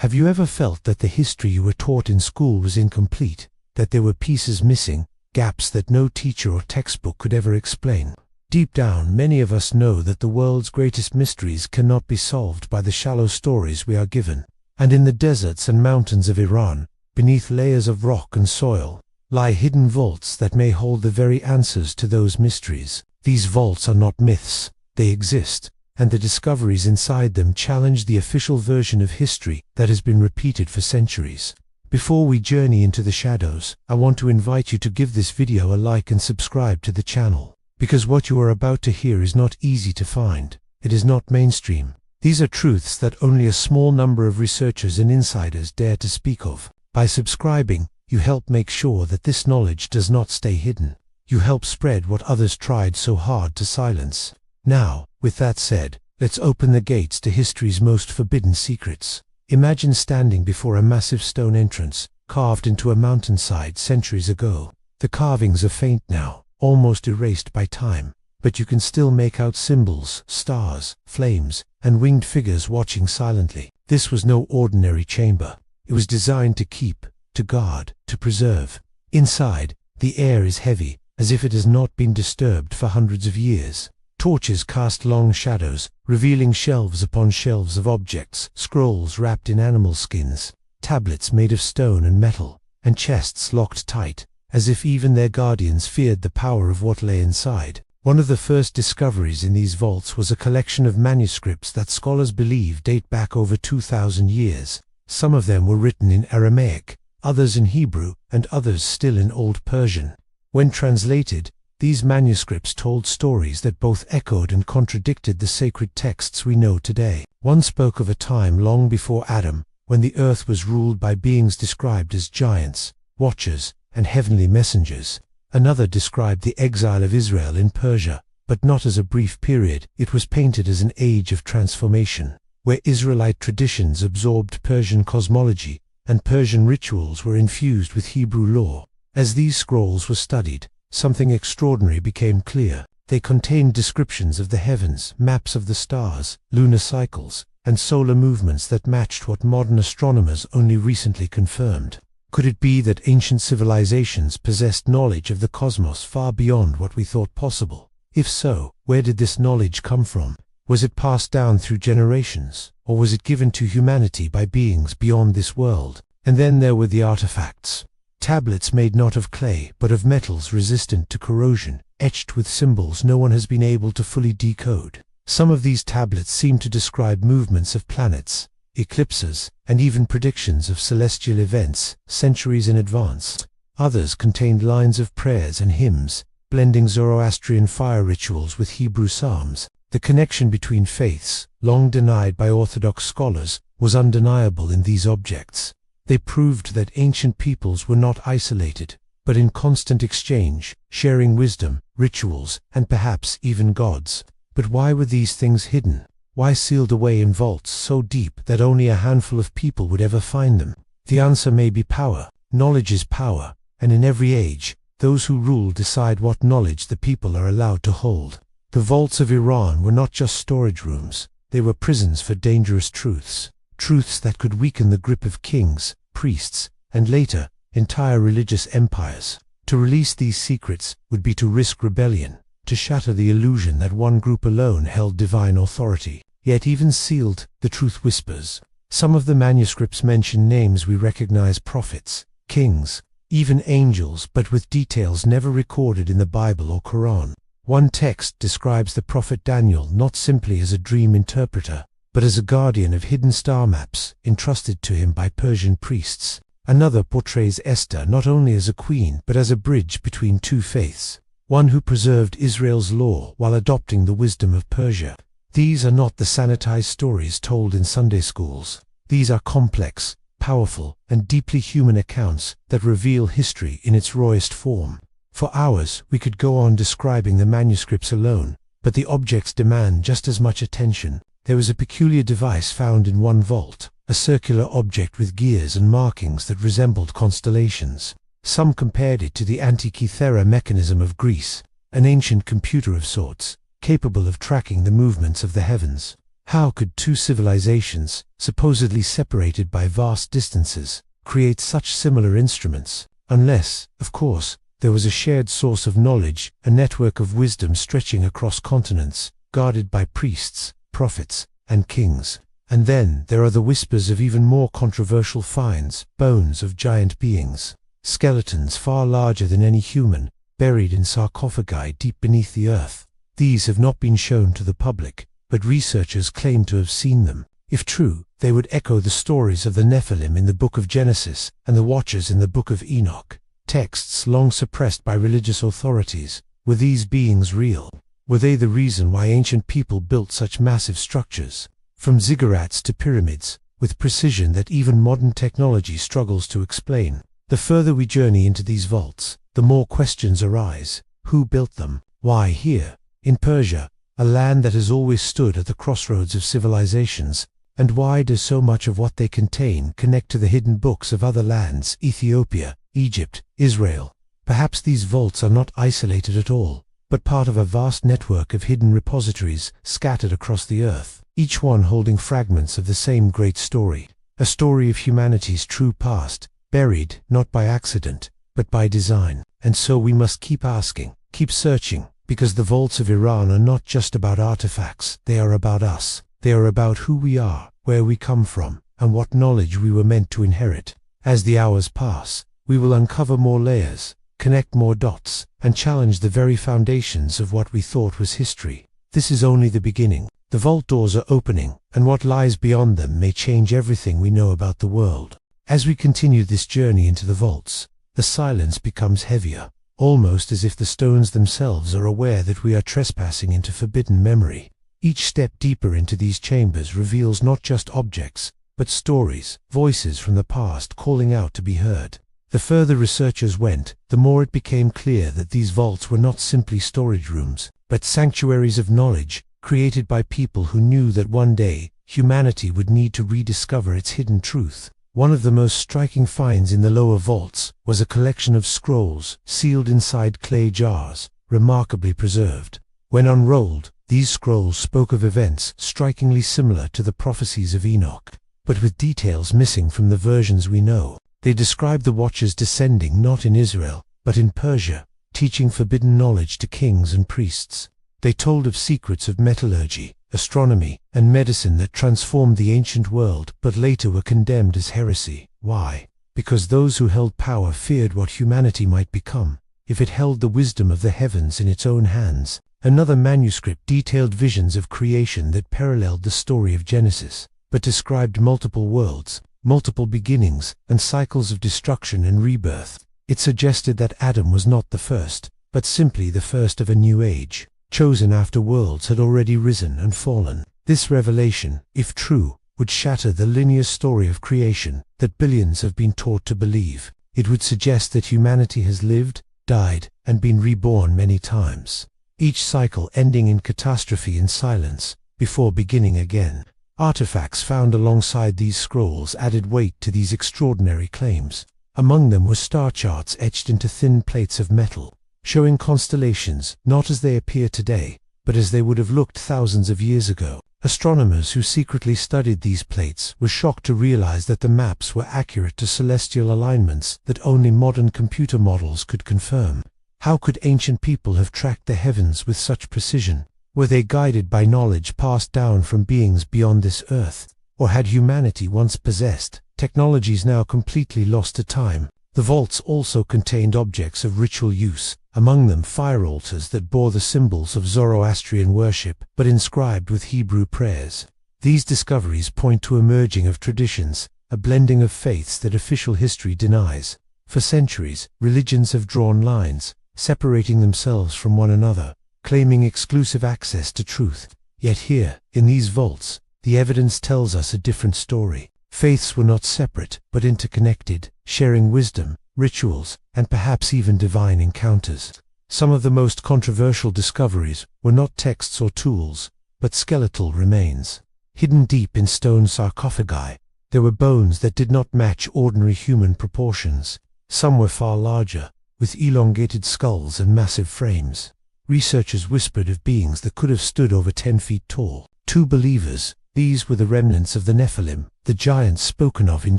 Have you ever felt that the history you were taught in school was incomplete, that there were pieces missing, gaps that no teacher or textbook could ever explain? Deep down, many of us know that the world's greatest mysteries cannot be solved by the shallow stories we are given. And in the deserts and mountains of Iran, beneath layers of rock and soil, lie hidden vaults that may hold the very answers to those mysteries. These vaults are not myths, they exist, and the discoveries inside them challenge the official version of history that has been repeated for centuries. Before we journey into the shadows, I want to invite you to give this video a like and subscribe to the channel, because what you are about to hear is not easy to find. It is not mainstream. These are truths that only a small number of researchers and insiders dare to speak of. By subscribing, you help make sure that this knowledge does not stay hidden. You help spread what others tried so hard to silence. Now, with that said, let's open the gates to history's most forbidden secrets. Imagine standing before a massive stone entrance, carved into a mountainside centuries ago. The carvings are faint now, almost erased by time, but you can still make out symbols, stars, flames, and winged figures watching silently. This was no ordinary chamber. It was designed to keep, to guard, to preserve. Inside, the air is heavy, as if it has not been disturbed for hundreds of years. Torches cast long shadows, revealing shelves upon shelves of objects, scrolls wrapped in animal skins, tablets made of stone and metal, and chests locked tight, as if even their guardians feared the power of what lay inside. One of the first discoveries in these vaults was a collection of manuscripts that scholars believe date back over 2,000 years. Some of them were written in Aramaic, others in Hebrew, and others still in Old Persian. When translated, these manuscripts told stories that both echoed and contradicted the sacred texts we know today. One spoke of a time long before Adam, when the earth was ruled by beings described as giants, watchers, and heavenly messengers. Another described the exile of Israel in Persia, but not as a brief period. It was painted as an age of transformation, where Israelite traditions absorbed Persian cosmology, and Persian rituals were infused with Hebrew law. As these scrolls were studied, something extraordinary became clear. They contained descriptions of the heavens, maps of the stars, lunar cycles, and solar movements that matched what modern astronomers only recently confirmed. Could it be that ancient civilizations possessed knowledge of the cosmos far beyond what we thought possible? If so, where did this knowledge come from? Was it passed down through generations, or was it given to humanity by beings beyond this world? And then there were the artifacts. Tablets made not of clay, but of metals resistant to corrosion, etched with symbols no one has been able to fully decode. Some of these tablets seem to describe movements of planets, eclipses, and even predictions of celestial events centuries in advance. Others contained lines of prayers and hymns, blending Zoroastrian fire rituals with Hebrew psalms. The connection between faiths, long denied by Orthodox scholars, was undeniable in these objects. They proved that ancient peoples were not isolated, but in constant exchange, sharing wisdom, rituals, and perhaps even gods. But why were these things hidden? Why sealed away in vaults so deep that only a handful of people would ever find them? The answer may be power. Knowledge is power, and in every age, those who rule decide what knowledge the people are allowed to hold. The vaults of Iran were not just storage rooms, they were prisons for dangerous truths. Truths that could weaken the grip of kings, priests, and later, entire religious empires. To release these secrets would be to risk rebellion, to shatter the illusion that one group alone held divine authority. Yet even sealed, the truth whispers. Some of the manuscripts mention names we recognize: prophets, kings, even angels, but with details never recorded in the Bible or Quran. One text describes the prophet Daniel not simply as a dream interpreter, but as a guardian of hidden star maps entrusted to him by Persian priests. Another portrays Esther not only as a queen but as a bridge between two faiths, one who preserved Israel's law while adopting the wisdom of Persia. These are not the sanitized stories told in Sunday schools. These are complex, powerful, and deeply human accounts that reveal history in its rawest form. For hours we could go on describing the manuscripts alone, but the objects demand just as much attention. There was a peculiar device found in one vault, a circular object with gears and markings that resembled constellations. Some compared it to the Antikythera mechanism of Greece, an ancient computer of sorts, capable of tracking the movements of the heavens. How could two civilizations, supposedly separated by vast distances, create such similar instruments? Unless, of course, there was a shared source of knowledge, a network of wisdom stretching across continents, guarded by priests, prophets, and kings. And then there are the whispers of even more controversial finds, bones of giant beings, skeletons far larger than any human, buried in sarcophagi deep beneath the earth. These have not been shown to the public, but researchers claim to have seen them. If true, they would echo the stories of the Nephilim in the Book of Genesis and the Watchers in the Book of Enoch, texts long suppressed by religious authorities. Were these beings real? Were they the reason why ancient people built such massive structures, from ziggurats to pyramids, with precision that even modern technology struggles to explain? The further we journey into these vaults, the more questions arise. Who built them? Why here, in Persia, a land that has always stood at the crossroads of civilizations? And why does so much of what they contain connect to the hidden books of other lands, Ethiopia, Egypt, Israel? Perhaps these vaults are not isolated at all, but part of a vast network of hidden repositories scattered across the earth, each one holding fragments of the same great story, a story of humanity's true past, buried not by accident, but by design. And so we must keep asking, keep searching, because the vaults of Iran are not just about artifacts, they are about us. They are about who we are, where we come from, and what knowledge we were meant to inherit. As the hours pass, we will uncover more layers, connect more dots, and challenge the very foundations of what we thought was history. This is only the beginning. The vault doors are opening, and what lies beyond them may change everything we know about the world. As we continue this journey into the vaults, the silence becomes heavier, almost as if the stones themselves are aware that we are trespassing into forbidden memory. Each step deeper into these chambers reveals not just objects, but stories, voices from the past calling out to be heard. The further researchers went, the more it became clear that these vaults were not simply storage rooms, but sanctuaries of knowledge, created by people who knew that one day, humanity would need to rediscover its hidden truth. One of the most striking finds in the lower vaults was a collection of scrolls, sealed inside clay jars, remarkably preserved. When unrolled, these scrolls spoke of events strikingly similar to the prophecies of Enoch, but with details missing from the versions we know. They described the Watchers descending not in Israel, but in Persia, teaching forbidden knowledge to kings and priests. They told of secrets of metallurgy, astronomy, and medicine that transformed the ancient world, but later were condemned as heresy. Why? Because those who held power feared what humanity might become if it held the wisdom of the heavens in its own hands. Another manuscript detailed visions of creation that paralleled the story of Genesis, but described multiple worlds, multiple beginnings, and cycles of destruction and rebirth. It suggested that Adam was not the first, but simply the first of a new age, chosen after worlds had already risen and fallen. This revelation, if true, would shatter the linear story of creation that billions have been taught to believe. It would suggest that humanity has lived, died, and been reborn many times, each cycle ending in catastrophe and silence, before beginning again. Artifacts found alongside these scrolls added weight to these extraordinary claims. Among them were star charts etched into thin plates of metal, showing constellations not as they appear today, but as they would have looked thousands of years ago. Astronomers who secretly studied these plates were shocked to realize that the maps were accurate to celestial alignments that only modern computer models could confirm. How could ancient people have tracked the heavens with such precision? Were they guided by knowledge passed down from beings beyond this earth? Or had humanity once possessed technologies now completely lost to time? The vaults also contained objects of ritual use, among them fire altars that bore the symbols of Zoroastrian worship, but inscribed with Hebrew prayers. These discoveries point to a merging of traditions, a blending of faiths that official history denies. For centuries, religions have drawn lines, separating themselves from one another, claiming exclusive access to truth. Yet here, in these vaults, the evidence tells us a different story. Faiths were not separate, but interconnected, sharing wisdom, rituals, and perhaps even divine encounters. Some of the most controversial discoveries were not texts or tools, but skeletal remains. Hidden deep in stone sarcophagi, there were bones that did not match ordinary human proportions. Some were far larger, with elongated skulls and massive frames. Researchers whispered of beings that could have stood over 10 feet tall. Two believers, These were the remnants of the Nephilim, the giants spoken of in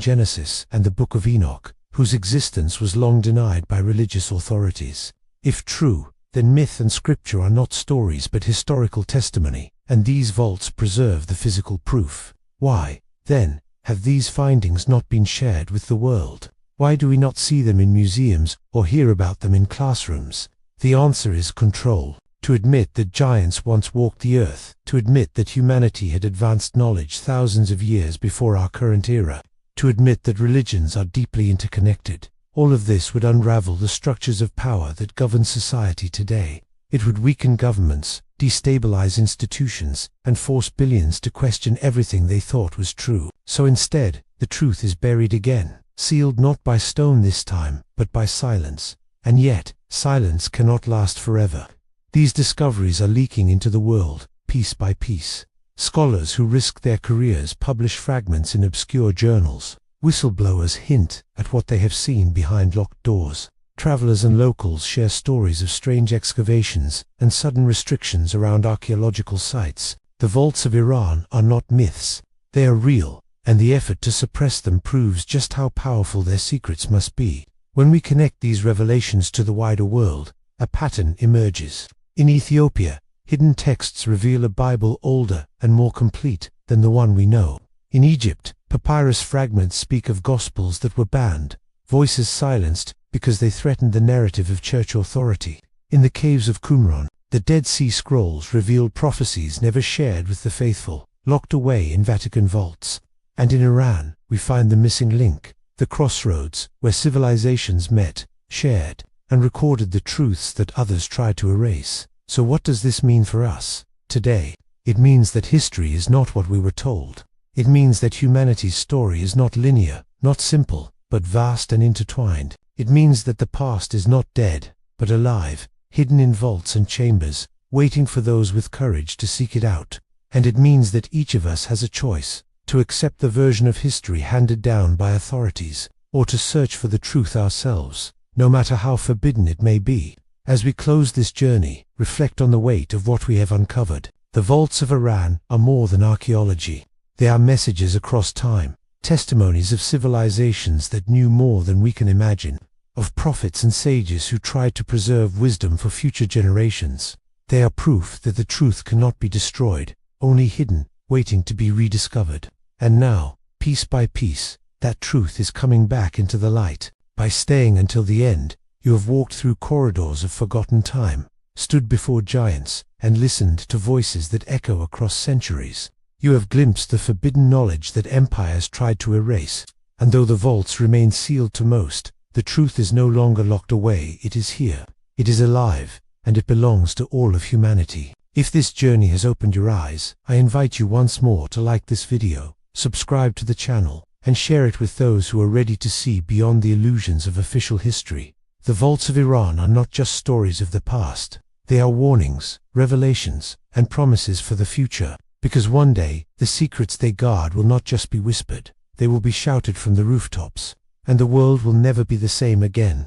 Genesis and the Book of Enoch, whose existence was long denied by religious authorities. If true, then myth and scripture are not stories but historical testimony, and these vaults preserve the physical proof. Why, then, have these findings not been shared with the world? Why do we not see them in museums or hear about them in classrooms? The answer is control. To admit that giants once walked the earth, to admit that humanity had advanced knowledge thousands of years before our current era, to admit that religions are deeply interconnected. All of this would unravel the structures of power that govern society today. It would weaken governments, destabilize institutions, and force billions to question everything they thought was true. So instead, the truth is buried again, sealed not by stone this time, but by silence. And yet, silence cannot last forever. These discoveries are leaking into the world, piece by piece. Scholars who risk their careers publish fragments in obscure journals. Whistleblowers hint at what they have seen behind locked doors. Travelers and locals share stories of strange excavations and sudden restrictions around archaeological sites. The vaults of Iran are not myths. They are real, and the effort to suppress them proves just how powerful their secrets must be. When we connect these revelations to the wider world, a pattern emerges. In Ethiopia, hidden texts reveal a Bible older and more complete than the one we know. In Egypt, papyrus fragments speak of gospels that were banned, voices silenced because they threatened the narrative of church authority. In the caves of Qumran, the Dead Sea Scrolls reveal prophecies never shared with the faithful, locked away in Vatican vaults. And in Iran, we find the missing link, the crossroads where civilizations met, shared, and recorded the truths that others tried to erase. So what does this mean for us today? It means that history is not what we were told. It means that humanity's story is not linear, not simple, but vast and intertwined. It means that the past is not dead, but alive, hidden in vaults and chambers, waiting for those with courage to seek it out. And it means that each of us has a choice, to accept the version of history handed down by authorities, or to search for the truth ourselves, no matter how forbidden it may be. As we close this journey, reflect on the weight of what we have uncovered. The vaults of Iran are more than archaeology. They are messages across time, testimonies of civilizations that knew more than we can imagine, of prophets and sages who tried to preserve wisdom for future generations. They are proof that the truth cannot be destroyed, only hidden, waiting to be rediscovered. And now, piece by piece, that truth is coming back into the light. By staying until the end, you have walked through corridors of forgotten time, stood before giants, and listened to voices that echo across centuries. You have glimpsed the forbidden knowledge that empires tried to erase. And though the vaults remain sealed to most, the truth is no longer locked away, it is here. It is alive, and it belongs to all of humanity. If this journey has opened your eyes, I invite you once more to like this video, subscribe to the channel, and share it with those who are ready to see beyond the illusions of official history. The vaults of Iran are not just stories of the past. They are warnings, revelations, and promises for the future. Because one day, the secrets they guard will not just be whispered, they will be shouted from the rooftops, and the world will never be the same again.